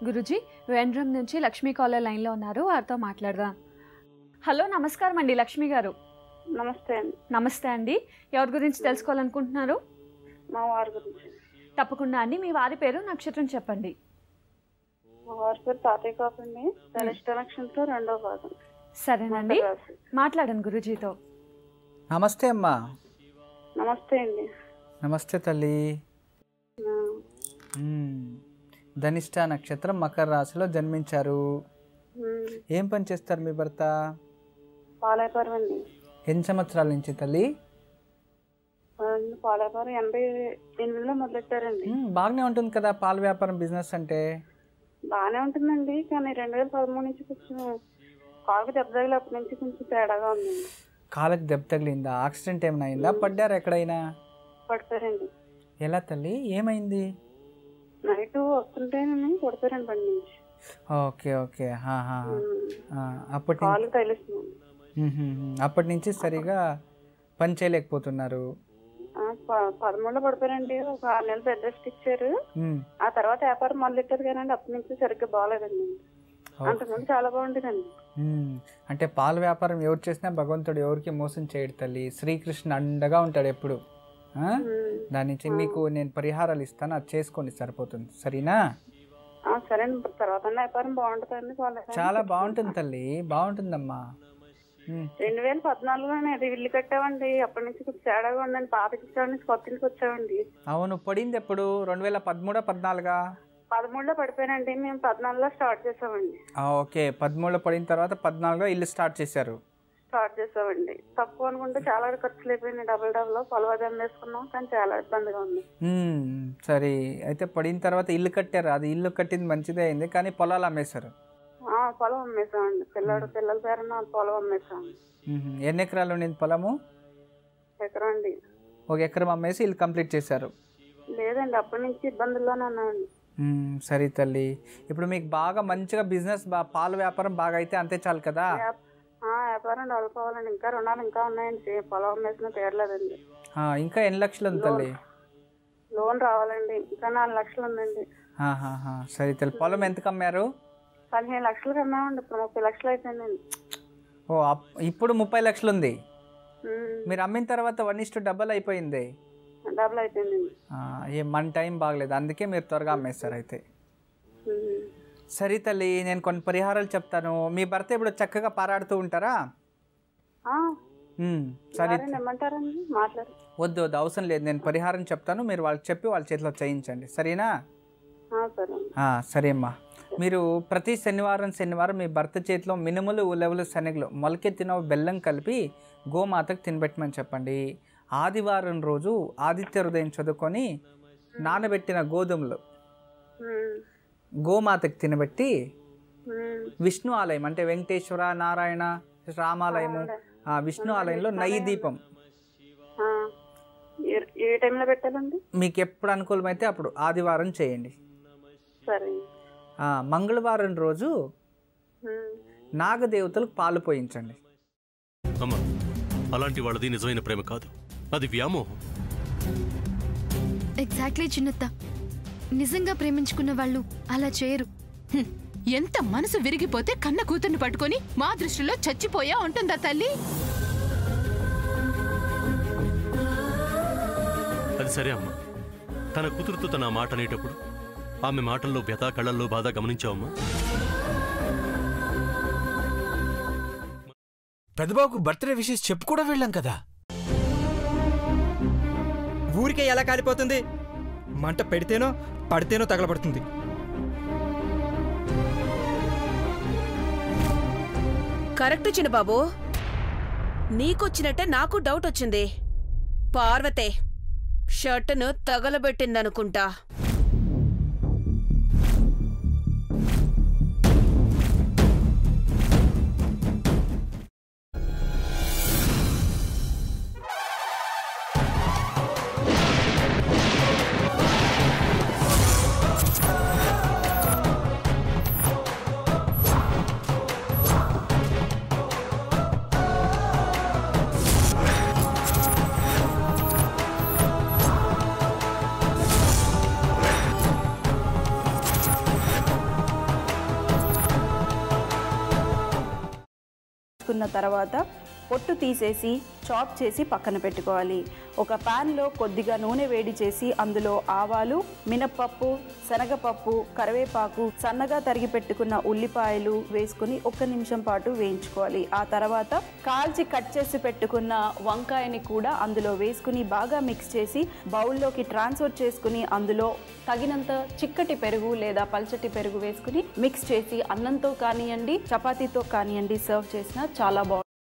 గురుజీ వేంద్రం నుంచి లక్ష్మీ కాలర్ లైన్లో ఉన్నారు, వారితో మాట్లాడదాం. హలో, నమస్కారం అండి లక్ష్మి గారు. నమస్తే అండి. నమస్తే అండి. ఎవరి గురించి తెలుసుకోవాలనుకుంటున్నారు? మా వారి గురించి. తప్పకుండా అండి. మీ వారి పేరు, నక్షత్రం చెప్పండి. మా వారి పేరు తాతయ్య కాపండి. ధనిష్ట నక్షత్రం 2వ భాగం. సరేనండి, మాట్లాడండి గురుజీతో. నమస్తే అమ్మా. నమస్తే అండి. నమస్తే తల్లి. ధనిష్ట నక్షత్రం మకర రాశిలో జన్మించారు. ఏం పని చేస్తారు మీ భర్త? పాల వ్యాపారం అండి. ఎన్ని సంవత్సరాల నుంచి తల్లి? పాల వ్యాపారం 88లో మొదలెట్టారండి. బాగానే ఉంటుంది కదా పాల వ్యాపారం బిజినెస్ అంటే. బాగానే ఉంటుందండి, కానీ 2013 నుంచి కొంచెం కాలుకి దెబ్బ తగిలి అప్పటి నుంచి కొంచెం తేడాగా ఉందండి. కాలుకి దెబ్బ తగిలిందా? యాక్సిడెంట్ ఏమైనా అయిందా? పడ్డారా ఎక్కడైనా? పడతారండి. ఎలా తల్లి, ఏమైంది? నైట్ వస్తుంటేనే పడతారండి బండి నుంచి. Okay okay. అప్పటి కాలు తగిలిస్తున్నాను. అప్పటి నుంచి సరిగా పని చేయలేకపోతున్నారు. 13లో పడిపోయారండి. ఒక 6 నెలలు బెడ్ రెస్ట్ ఇచ్చారు. ఆ తర్వాత వ్యాపారం మొదలెట్టారు కానీ అప్పటి నుంచి సరిగ్గా బాగాలేదండి. అంతకుముందు చాలా బాగుంటుందండి. అంటే పాల వ్యాపారం ఎవరు చేసినా భగవంతుడు ఎవరికి మోసం చేయడు తల్లి. శ్రీకృష్ణ అండగా ఉంటాడు ఎప్పుడు. దాని నుంచి మీకు నేను పరిహారాలు ఇస్తాను, అది చేసుకోండి సరిపోతుంది. సరేనా? సరే. తర్వాత వ్యాపారం బాగుంటుందండి. చాలా బాగుంటుంది తల్లి, బాగుంటుందమ్మా. 2014లో అది ఇల్లు కట్టామండి. అప్పటి నుంచి కొంచెం తేడాగా ఉందండి. పాత ఇంటి నుంచి కొత్త ఇంటికి వచ్చామండి. అవును, పడింది ఎప్పుడు? 2013 14 13లో పడిపోయానండి. మేము 14లో స్టార్ట్ చేసామండి. ఓకే, 13లో పడిన తర్వాత 14లో ఇల్లు స్టార్ట్ చేసామండి. తక్కువ అనుకుంటే చాలా ఖర్చులు అయిపోయింది. డబుల్ పొలవాదం వేసుకున్నాం, కానీ చాలా ఇబ్బందిగా ఉంది. సరే, అయితే పడిన తర్వాత ఇల్లు కట్టారు. అది ఇల్లు కట్టింది మంచిదే అయింది, కానీ పొలాలు అమ్మేశారు. పొలం అమ్మేసామండి. పిల్లల పేరున పొలం అమ్మేసామండి. ఎన్ని ఎకరాలు ఉండేది పొలము? ఎకరం అండి. 1 ఎకరం అమ్మేసి ఇల్లు కంప్లీట్ చేశారు. లేదండి, అప్పటి నుంచి ఇబ్బందుల్లోనే ఉన్నామండి. సరే తల్లి, ఇప్పుడు మీకు బాగా మంచిగా బిజినెస్ పాల వ్యాపారం బాగా అయితే అంతే చాలు కదా. వ్యాపారం డెవలప్ అవ్వాలండి. ఇంకా రుణాలు ఇంకా ఉన్నాయండి. పొలం అమ్మేసిన తీరలేదండి. ఇంకా ఎన్ని లక్షలు ఉంది తల్లి? లోన్ రావాలండి. ఇంకా 4 లక్షలు ఉందండి. సరే తల్లి, పొలం ఎంతకు అమ్మారు? 15 లక్షలు అమ్మామండి. ఇప్పుడు 30 లక్షలు అయిపోయిందండి. ఇప్పుడు 30 లక్షలు ఉంది. మీరు అమ్మిన తర్వాత 1:2 అయిపోయింది. డబుల్ అయిపోయిందండి. మన టైం బాగలేదు, అందుకే మీరు త్వరగా అమ్మేస్తారు అయితే. సరే తల్లి, నేను కొన్ని పరిహారాలు చెప్తాను. మీ భర్త ఇప్పుడు చక్కగా పారాడుతూ ఉంటారా? సరే, వద్దు అవసరం లేదు. నేను పరిహారం చెప్తాను, మీరు వాళ్ళకి చెప్పి వాళ్ళ చేతిలో చేయించండి. సరేనా? సరే అమ్మా. మీరు ప్రతి శనివారం మీ భర్త చేతిలో మినుములు, ఉలవలు, శనగలు, మొలకెత్తిన బెల్లం కలిపి గోమాతకు తినబెట్టమని చెప్పండి. ఆదివారం రోజు ఆదిత్య హృదయం చదువుకొని నానబెట్టిన గోధుమలు గోమాతకు తినబెట్టి విష్ణు ఆలయం అంటే వెంకటేశ్వర, నారాయణ, రామాలయము, విష్ణు ఆలయంలో నెయ్యి దీపం ఏ టైంలో పెట్టాలండి? మీకు ఎప్పుడు అనుకూలమైతే అప్పుడు ఆదివారం చేయండి. సరే. మంగళవారం రోజు నాగదేవతలకు పాలు పోయించండి. అమ్మా, అలాంటి వాళ్ళది నిజమైన ప్రేమ కాదు, అది వ్యామోహం. ఎగ్జాక్ట్లీ చిన్నత్త, నిజంగా ప్రేమించుకున్న వాళ్ళు అలా చేయరు. ఎంత మనసు విరిగిపోతే కన్న కూతుర్ని పట్టుకొని మా దృష్టిలో చచ్చిపోయా ఉంటుందా తల్లి? అది సరే అమ్మా, తన కూతురుతో తన మాట అనేటప్పుడు ఆమె మాటల్లో వ్యథ, కళ్ళల్లో బాధ గమనించావమ్మా? పెద్దబాబుకు బర్త్డే విషెస్ చెప్పు కూడా వెళ్ళాం కదా. ఊరికే ఎలా కాలిపోతుంది? మంట పెడితేనో పడితేనో తగలబడుతుంది. కరెక్ట్ చిన్నబాబు, నీకొచ్చినట్టే నాకు డౌట్ వచ్చింది. పార్వతే షర్టును తగలబెట్టిందనుకుంటా. వేసుకున్న తర్వాత పొట్టు తీసేసి చాప్ చేసి పక్కన పెట్టుకోవాలి. ఒక ప్యాన్లో కొద్దిగా నూనె వేడి చేసి అందులో ఆవాలు, మినప్పప్పు, శనగపప్పు, కరివేపాకు, సన్నగా తరిగి పెట్టుకున్న ఉల్లిపాయలు వేసుకుని 1 నిమిషం పాటు వేయించుకోవాలి. ఆ తర్వాత కాల్చి కట్ చేసి పెట్టుకున్న వంకాయని కూడా అందులో వేసుకుని బాగా మిక్స్ చేసి బౌల్లోకి ట్రాన్స్ఫర్ చేసుకుని అందులో తగినంత చిక్కటి పెరుగు లేదా పల్చటి పెరుగు వేసుకుని మిక్స్ చేసి అన్నంతో కానివ్వండి, చపాతీతో కానివ్వండి సర్వ్ చేసినా చాలా బాగుంటుంది.